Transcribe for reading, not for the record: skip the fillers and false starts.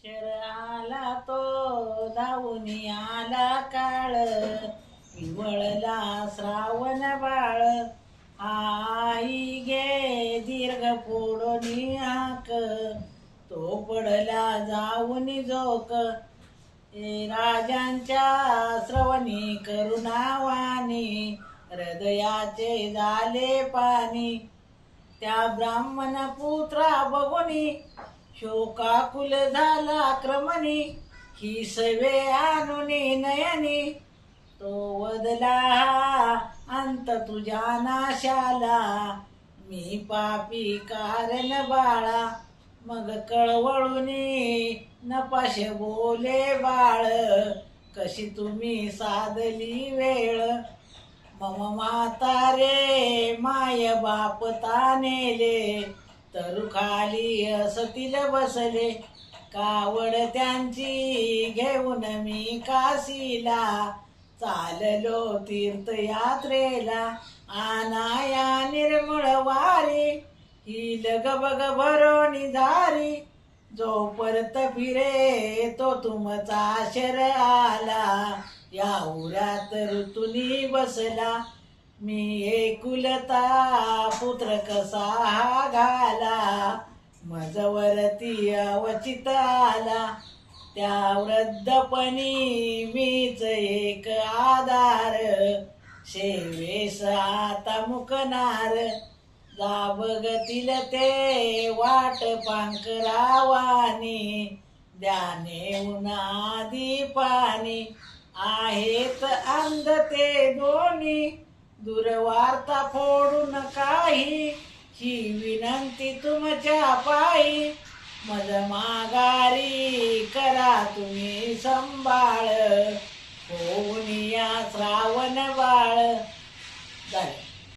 अक्षर आला तो धावून आला काळ, पिवळला श्रावण बाळ. आई गे दीर्घ फोडून हाक, तो पडला जाऊन जोक. राजांच्या श्रवणी करुणावाणी, हृदयाचे झाले पाणी. त्या ब्राह्मण पुत्रा बघुनी, शोकाकुल झाला क्रमणी. ही सवे आणून नयनी, तो वदला अंत तुझ्या नाशाला. मी पापी कारण बाळा, मग कळवळूनी नपाशे बोले बाळ. कशी तुम्ही साधली वेळ, मम माता रे माय बाप तानेले. तरु खाली असतील बसले, कावड त्यांची घेऊन मी काशीला. चाललो तीर्थयात्रेला, आनाया निर्मळ वारी. ही लगबग भरोनी धारी, जो परत फिरे तो तुमचा शर आला. या उरात ऋतुनी बसला, मी एकुलता पुत्र कसा घाला. मजवरती अवचित आला, त्या वृद्धपणी मीच एक आधार. सेवेस आता मुकणार, जा बघतील ते वाट पांकरावानी. द्याने उन्हादी पाणी, आहेत अंध ते दोन्ही. दुर्वार्ता फोडून काही, ही विनंती तुमच्या पायी. मज माघारी करा तुम्ही संभाळ, होऊन या श्रावण बाळ. झाले.